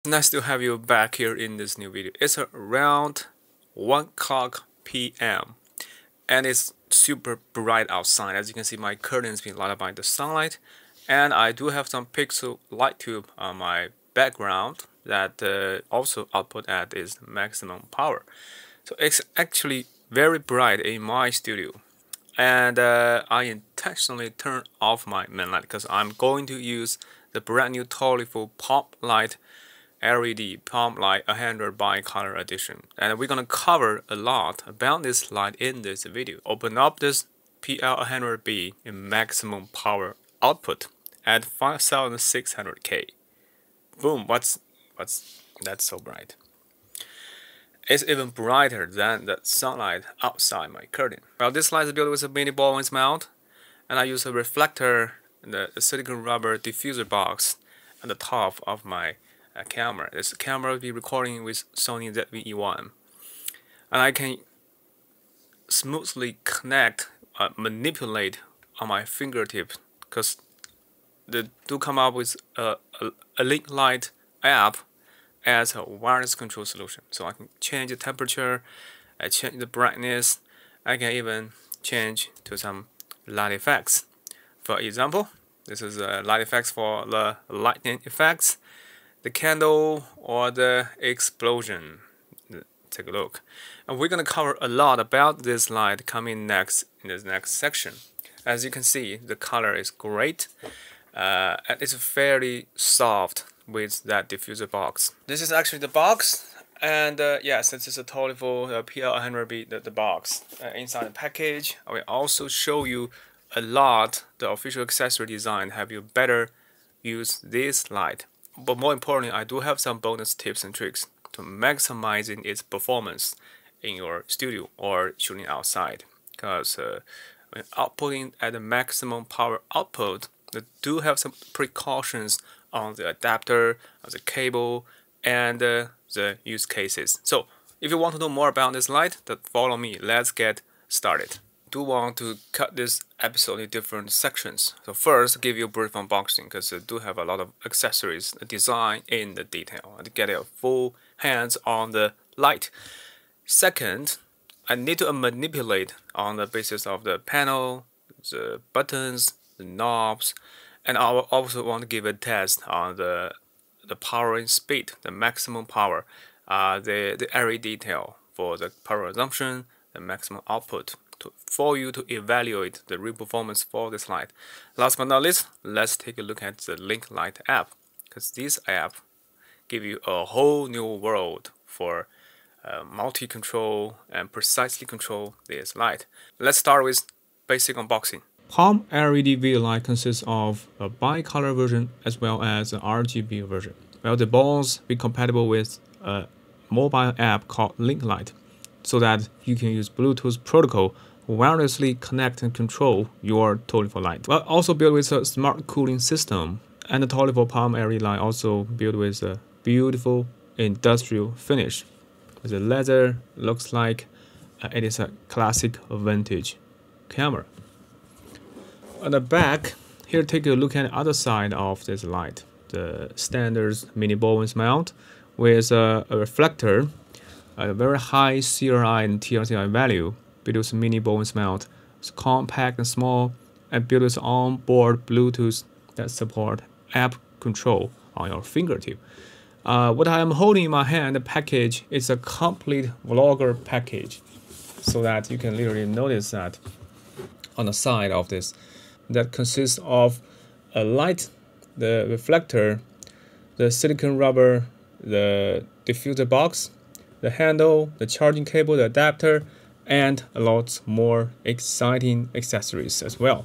Nice to have you back here in this new video. It's around 1 o'clock p.m. and it's super bright outside. As you can see, my curtains being lighted by the sunlight, and I do have some pixel light tube on my background that also output at its maximum power. So it's actually very bright in my studio, and I intentionally turned off my main light because I'm going to use the brand new Tolifo PalmLed LED PalmLed 100 bi-color edition, and we're gonna cover a lot about this light in this video. Open up this PL-100B in maximum power output at 5600K. Boom! What's that's so bright. It's even brighter than the sunlight outside my curtain. Well, this light is built with a mini ball mount, and I use a reflector, the silicone rubber diffuser box at the top of my camera. This camera will be recording with Sony ZV-E1, and I can smoothly connect, manipulate on my fingertip because they do come up with a LinkLite app as a wireless control solution. So I can change the temperature, change the brightness, I can even change to some light effects. For example, this is a light effects for the lightning effects, the candle, or the explosion. Take a look. And we're going to cover a lot about this light coming next in this next section. As you can see, the color is great, and it's fairly soft with that diffuser box. This is actually the box, and yes, this is a Tolifo PL-100B, the box. Inside the package, I will also show you a lot the official accessory design, have you better use this light. But more importantly, I do have some bonus tips and tricks to maximizing its performance in your studio or shooting outside. Because when outputting at the maximum power output, they do have some precautions on the adapter, on the cable, and the use cases. So if you want to know more about this light, then follow me. Let's get started. Do want to cut this episode in different sections. So first, give you a brief unboxing because I do have a lot of accessories design in the detail and get a full hands on the light. Second, I need to manipulate on the basis of the panel, the buttons, the knobs, and I will also want to give a test on the powering speed, the maximum power, the area detail for the power assumption, the maximum output, for you to evaluate the real performance for this light. Last but not least, let's take a look at the LinkLite app, because this app gives you a whole new world for multi-control and precisely control this light. Let's start with basic unboxing. PalmLed light consists of a bi-color version as well as an RGB version. Well, the balls be compatible with a mobile app called LinkLite, so that you can use Bluetooth protocol wirelessly connect and control your Tolifo light. Well, also built with a smart cooling system, and the Tolifo PalmLed light also built with a beautiful industrial finish. The leather looks like it is a classic vintage camera. On the back, here take a look at the other side of this light. The standard mini ball mount with a reflector, a very high CRI and TRCI value, built with mini ball mount. It's compact and small, and built with on-board Bluetooth that support app control on your fingertip. What I am holding in my hand, the package, is a complete vlogger package, so that you can literally notice that on the side of this, that consists of a light, the reflector, the silicone rubber, the diffuser box, the handle, the charging cable, the adapter, and a lot more exciting accessories as well.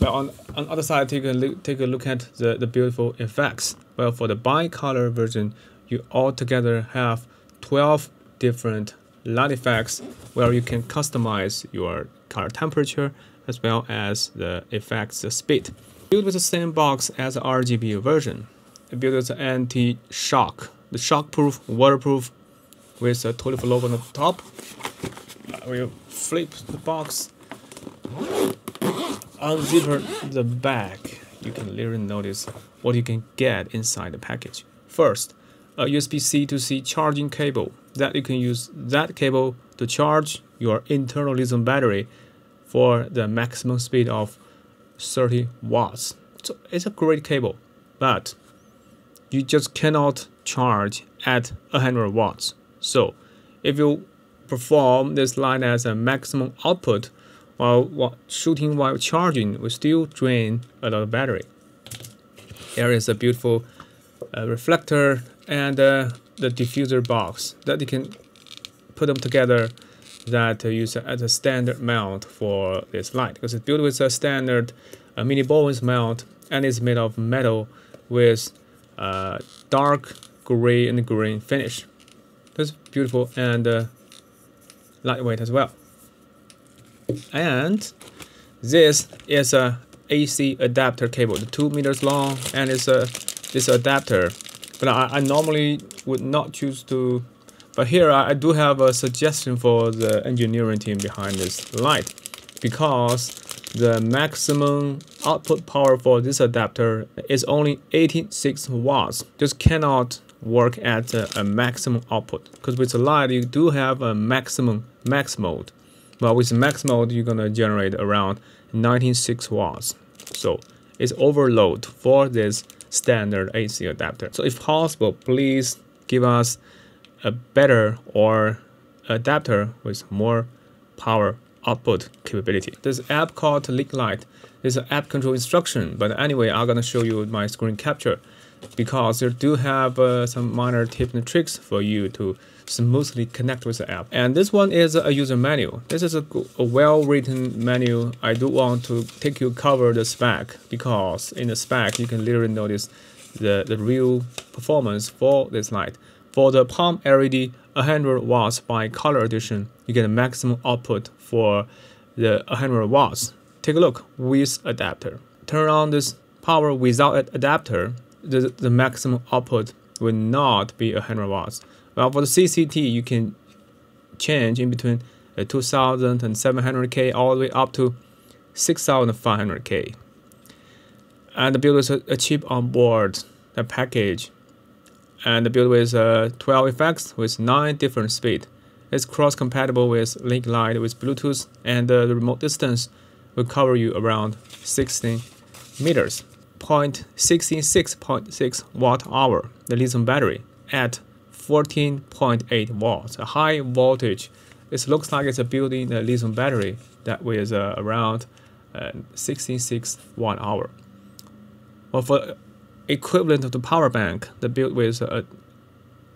Well, on the other side, take a look at the beautiful effects. Well, for the bi-color version, you altogether have 12 different light effects where you can customize your color temperature as well as the effects speed. Built with the same box as the RGB version. It built with anti-shock, the shock-proof, waterproof, with a Tolifo logo on the top. We'll flip the box, unzipper the back. You can literally notice what you can get inside the package. First, a USB-C to C charging cable that you can use that cable to charge your internal lithium battery for the maximum speed of 30 watts. So it's a great cable, but you just cannot charge at 100 watts. So if you perform this light as a maximum output while shooting while charging, will still drain a lot of battery. There is a beautiful reflector and the diffuser box that you can put them together that use as a standard mount for this light, because it's built with a standard mini Bowens mount and is made of metal with dark gray and green finish. That's beautiful and lightweight as well. And this is a AC adapter cable, 2 meters long, and it's this adapter. But I normally would not choose to. But here I do have a suggestion for the engineering team behind this light, because the maximum output power for this adapter is only 86 watts. Just cannot work at a maximum output, because with the light you do have a max mode. But with max mode you're gonna generate around 96 watts. So it's overload for this standard AC adapter. So if possible, please give us a better or adapter with more power output capability. There's an app called LinkLite. There's an app control instruction, but anyway, I'm gonna show you my screen capture, because they do have some minor tips and tricks for you to smoothly connect with the app. And this one is a user manual. This is a well-written manual. I do want to take you cover the spec, because in the spec you can literally notice the real performance for this light. For the PalmLed 100 watts by color edition, you get a maximum output for the 100 watts. Take a look with adapter. Turn on this power without an adapter, the maximum output will not be 100 watts. Well, for the CCT, you can change in between 2700K all the way up to 6500K. And the build with a chip on board, a package, and the build with 12 effects with 9 different speed. It's cross-compatible with LinkLite with Bluetooth, and the remote distance will cover you around 16 meters. 66.6 watt hour, the lithium battery at 14.8 watts, a high voltage. It looks like it's a built-in lithium battery that weighs around 66 watt hour. Well, for equivalent of the power bank, the build with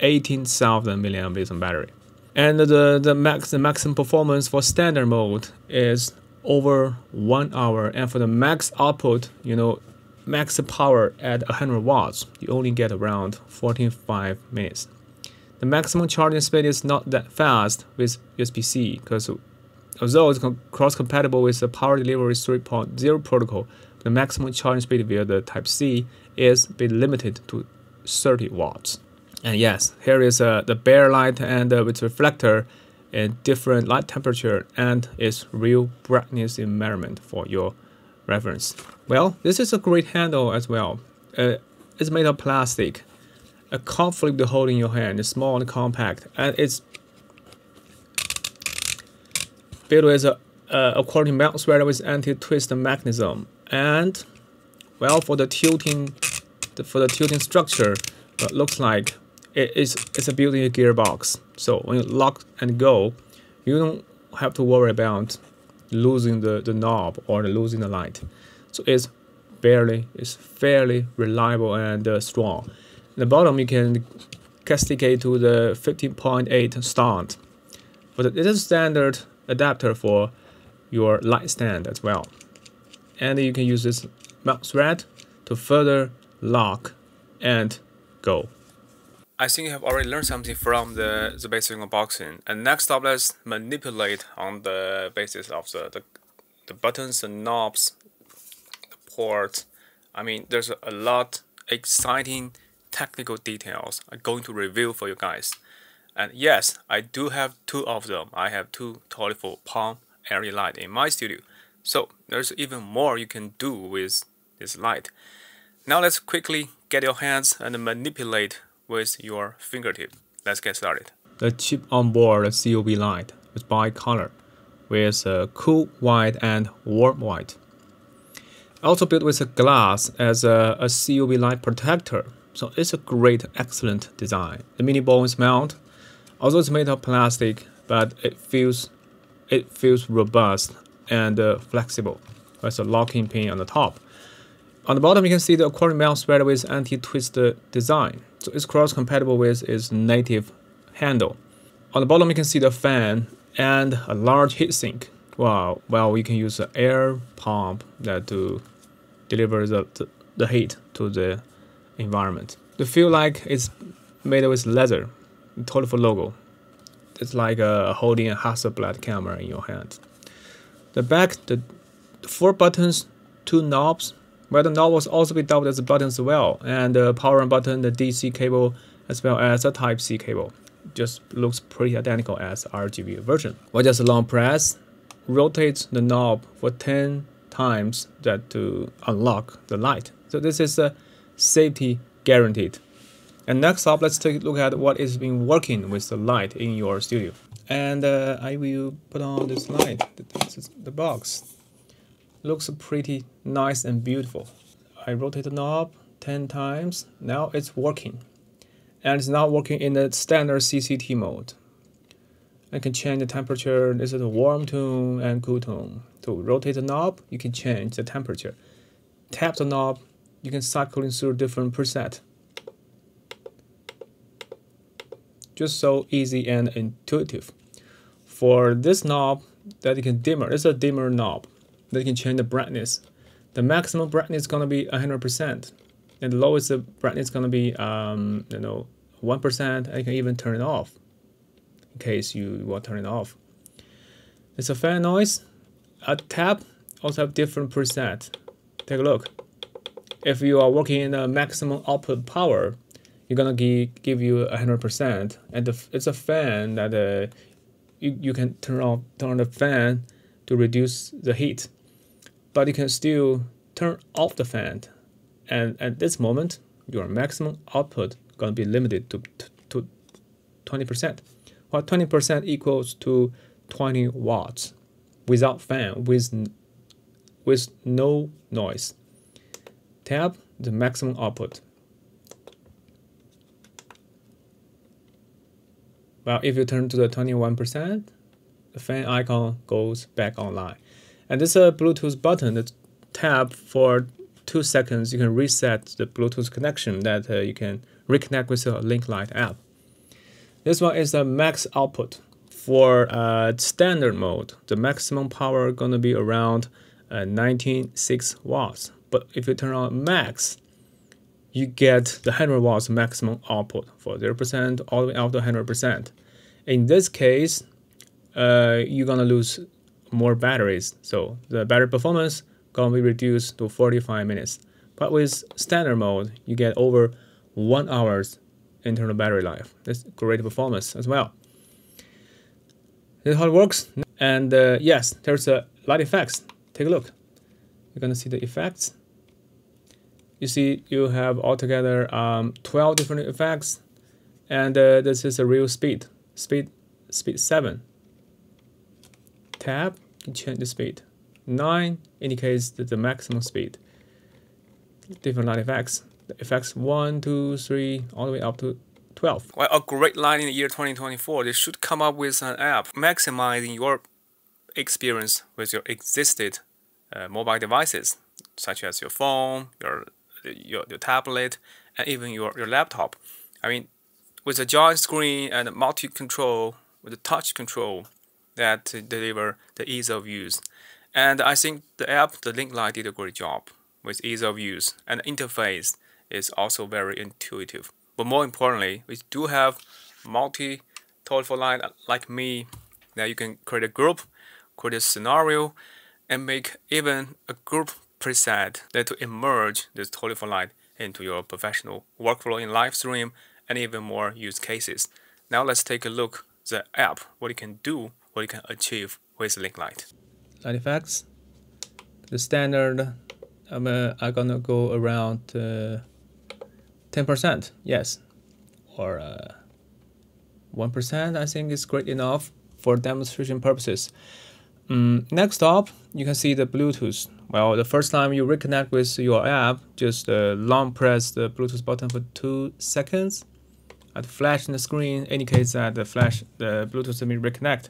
18,000 milliamp lithium battery. And the maximum performance for standard mode is over 1 hour, and for the max output, max power at 100 watts, you only get around 45 minutes. The maximum charging speed is not that fast with USB-C, because although it's cross-compatible with the Power Delivery 3.0 protocol, the maximum charging speed via the Type-C is a bit limited to 30 watts. And yes, here is the bare light and with reflector in different light temperature and its real brightness in measurement for your reference. Well, this is a great handle as well. It's made of plastic. A can't to hold in your hand. It's small and compact, and it's built with a quality mount thread with anti-twist mechanism. And well, for the tilting structure, it looks like it's a built-in gearbox. So when you lock and go, you don't have to worry about losing the knob or losing the light. So it's fairly reliable and strong. At the bottom you can cascade to the 15.8 stand, but it is a standard adapter for your light stand as well. And you can use this mount thread to further lock and go. I think you have already learned something from the basic unboxing. And next up, let's manipulate on the basis of the buttons, the knobs, the ports. I mean, there's a lot exciting technical details I'm going to review for you guys. And yes, I do have 2 of them. I have 2 Tolifo PalmLed light in my studio. So there's even more you can do with this light. Now let's quickly get your hands and manipulate with your fingertip. Let's get started. The chip on board COB light is bi-color with cool white and warm white. Also built with a glass as a COB light protector, so it's a great, excellent design. The mini bones mount, although it's made of plastic, but it feels robust and flexible. There's a locking pin on the top. On the bottom, you can see the accordion mount spread with anti-twist design, so it's cross-compatible with its native handle. On the bottom, you can see the fan and a large heatsink. Wow, well, you can use an air pump that to deliver the heat to the environment. The feel like it's made with leather, the Tolifo logo. It's like holding a Hasselblad camera in your hand. The back, the 4 buttons, 2 knobs. Well, the knob was also be doubled as a button as well, and the power button, the DC cable, as well as a Type-C cable. Just looks pretty identical as RGB version. Well, just a long press, rotate the knob for 10 times that to unlock the light. So this is a safety guaranteed. And next up, let's take a look at what is been working with the light in your studio. And I will put on this light. This is the box. Looks pretty nice and beautiful. I rotate the knob 10 times. Now it's working. And it's now working in the standard CCT mode. I can change the temperature. This is a warm tone and cool tone. To rotate the knob, you can change the temperature. Tap the knob, you can cycle through different presets. Just so easy and intuitive. For this knob, that you can dimmer. It's a dimmer knob. That you can change the brightness. The maximum brightness is gonna be 100%, and the lowest brightness is gonna be 1%. And you can even turn it off in case you want to turn it off. It's a fan noise. A tap also have different preset. Take a look. If you are working in the maximum output power, you're gonna give you 100%, and it's a fan that you can turn the fan to reduce the heat, but you can still turn off the fan, and at this moment your maximum output gonna be limited to 20%. Well, 20% equals to 20 watts without fan, with no noise. Tap the maximum output. Well, if you turn to the 21%, the fan icon goes back online. And this is a Bluetooth button that tap for 2 seconds. You can reset the Bluetooth connection that you can reconnect with the LinkLite app. This one is the max output. For standard mode, the maximum power gonna be around 96 watts. But if you turn on max, you get the 100 watts maximum output for 0% all the way up to 100%. In this case, you're gonna lose more batteries, so the battery performance gonna be reduced to 45 minutes. But with standard mode, you get over 1 hour's internal battery life. That's great performance as well. This is how it works. And yes, there's a light effects. Take a look. You're gonna see the effects. You see, you have altogether 12 different effects, and this is a real speed 7. Tap, you change the speed. 9 indicates the maximum speed. Different light effects. The effects 1, 2, 3, all the way up to 12. Well, a great line in the year 2024. They should come up with an app maximizing your experience with your existing mobile devices, such as your phone, your tablet, and even your laptop. I mean, with a giant screen and multi-control, with a touch control that deliver the ease of use. And I think the app, the LinkLite, did a great job with ease of use, and the interface is also very intuitive. But more importantly, we do have multi-Tolifo light like me that you can create a group, create a scenario, and make even a group preset that to emerge this Tolifo light into your professional workflow in live stream and even more use cases. Now let's take a look at the app, what it can do, what it can achieve with LinkLite. Light effects. The standard, I'm gonna go around 10%, yes, or 1%, I think is great enough for demonstration purposes. Next up, you can see the Bluetooth. Well, the first time you reconnect with your app, just long press the Bluetooth button for 2 seconds. At flash in the screen indicates that the Bluetooth has been reconnect.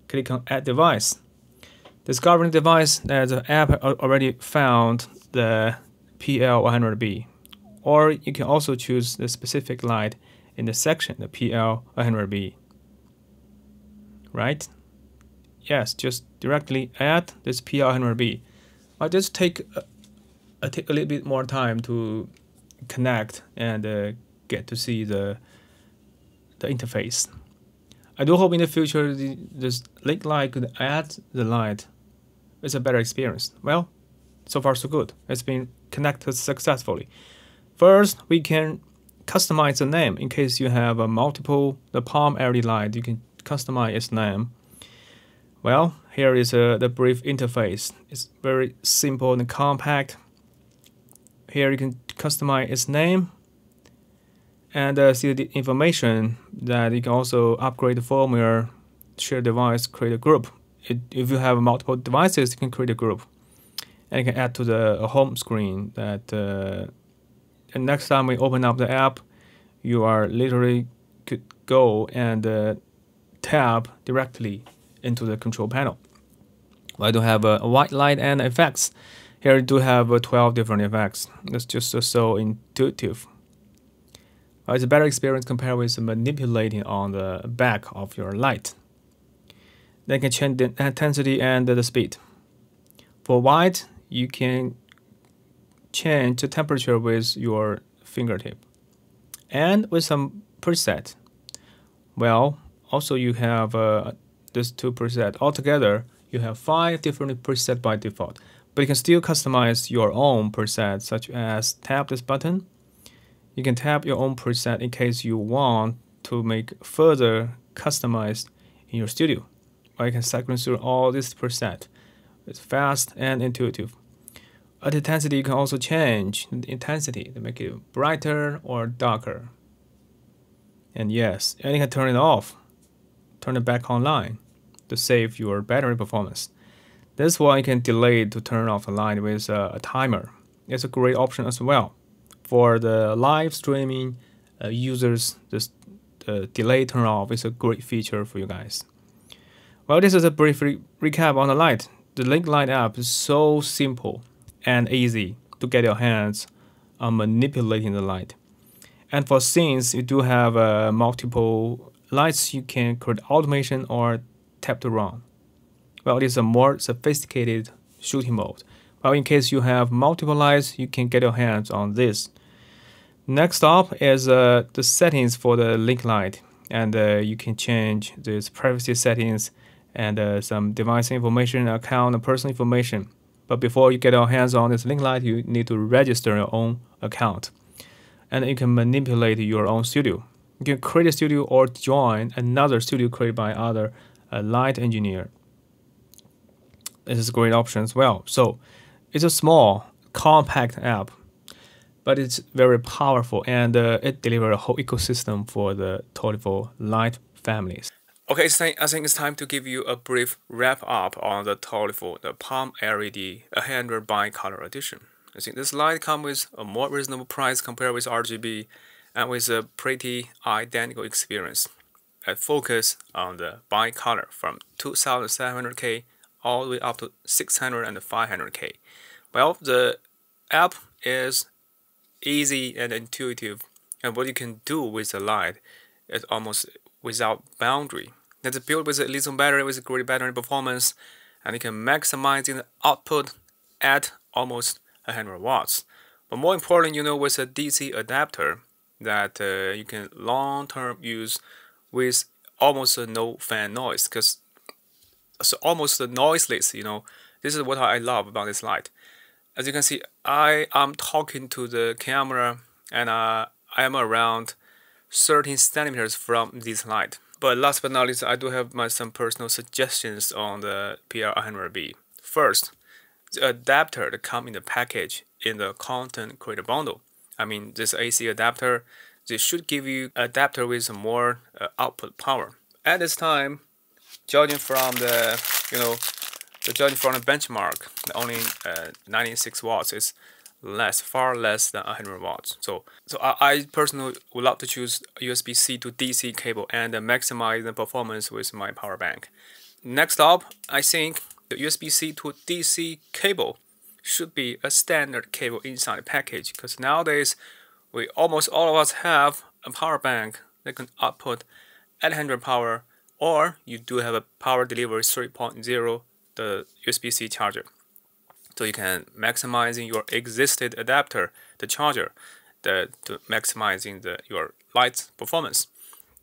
Click on Add Device. Discovering device, the app already found the PL-100B, or you can also choose the specific light in the section, the PL-100B. Right? Yes, just directly add this PL-100B. I'll just take a little bit more time to connect and get to see the interface. I do hope in the future this LinkLite could add the light. It's a better experience. Well, so far so good. It's been connected successfully. First, we can customize the name in case you have a multiple the Palm LED light. You can customize its name. Well, here is the brief interface. It's very simple and compact. Here you can customize its name and see the information that you can also upgrade the firmware, share device, create a group. If you have multiple devices, you can create a group. And you can add to the home screen that and next time we open up the app, you are literally could go and tap directly into the control panel. I do have a white light and effects. Here I do have 12 different effects. That's just so intuitive. It's a better experience compared with manipulating on the back of your light. Then you can change the intensity and the speed. For white, you can change the temperature with your fingertip and with some preset. Well, also you have these 2 presets. Altogether, you have 5 different presets by default. But you can still customize your own preset, such as tap this button. You can tap your own preset in case you want to make further customized in your studio. Or you can cycle through all this preset. It's fast and intuitive. At intensity, you can also change the intensity to make it brighter or darker. And yes, and you can turn it off, turn it back online to save your battery performance. This one you can delay to turn off the light with a timer. It's a great option as well. For the live streaming users, this delay turn off is a great feature for you guys. Well, this is a brief recap on the light. The LinkLite app is so simple and easy to get your hands on manipulating the light. And for scenes, you do have multiple lights. You can create automation or tap to run. Well, it is a more sophisticated shooting mode. Well, in case you have multiple lights, you can get your hands on this. Next up is the settings for the LinkLite, and you can change this privacy settings and some device information, account, and personal information. But before you get your hands on this LinkLite, you need to register your own account. And you can manipulate your own studio. You can create a studio or join another studio created by other light engineer. This is a great option as well. So it's a small, compact app, but it's very powerful, and it delivers a whole ecosystem for the Tolifo light families. Okay, I think it's time to give you a brief wrap up on the Tolifo, the PalmLed 100 bi-color edition. I think this light comes with a more reasonable price compared with RGB and with a pretty identical experience. I focus on the bi-color from 2700K all the way up to 600 and 500K. Well, the app is easy and intuitive, and what you can do with the light is almost without boundary. It's built with a lithium battery with a great battery performance, and you can maximize the output at almost 100 watts. But more important, with a DC adapter that you can long-term use with almost no fan noise, because it's almost noiseless. This is what I love about this light. As you can see, I am talking to the camera, and I am around 13 centimeters from this light. But last but not least, I do have some personal suggestions on the PL-100B. First, the adapter that comes in the package in the content creator bundle. I mean, this AC adapter They should give you an adapter with more output power. At this time, judging from the benchmark, only 96 watts is far less than 100 watts. So I personally would love to choose USB-C to DC cable and maximize the performance with my power bank. Next up, I think the USB-C to DC cable should be a standard cable inside the package, because nowadays almost all of us have a power bank that can output 800 power, or you do have a power delivery 3.0, the USB-C charger. So you can maximizing your existing adapter, the charger, to maximizing your light performance.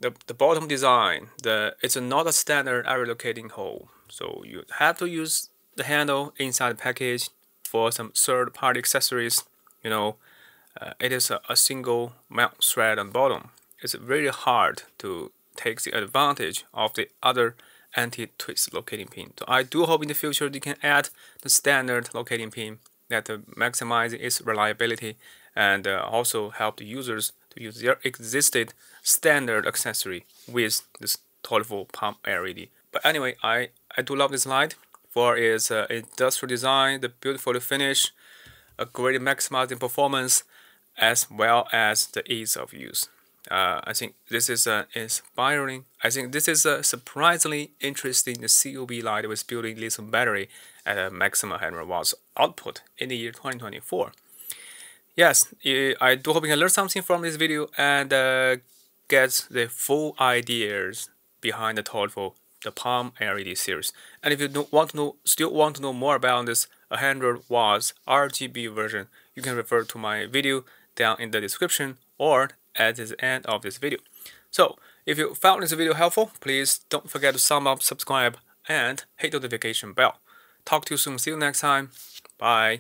The bottom design, it's not a standard area locating hole, so you have to use the handle inside the package. For some third-party accessories, it is a single mount thread on the bottom. It's really hard to take the advantage of the other anti-twist locating pin. So I do hope in the future they can add the standard locating pin that maximizes its reliability and also help the users to use their existing standard accessory with this Tolifo PalmLed. But anyway, I do love this light for its industrial design, the beautiful finish, a great maximizing performance, as well as the ease of use. I think this is inspiring. I think this is a surprisingly interesting COB light with built-in lithium battery at a maximum 100 watts output in the year 2024. Yes, I do hope you can learn something from this video and get the full ideas behind the Tolifo, the PalmLed series. And if you still want to know more about this 100 watts RGB version, you can refer to my video down in the description or at the end of this video. So if you found this video helpful, please don't forget to thumb up, subscribe, and hit the notification bell. Talk to you soon. See you next time. Bye.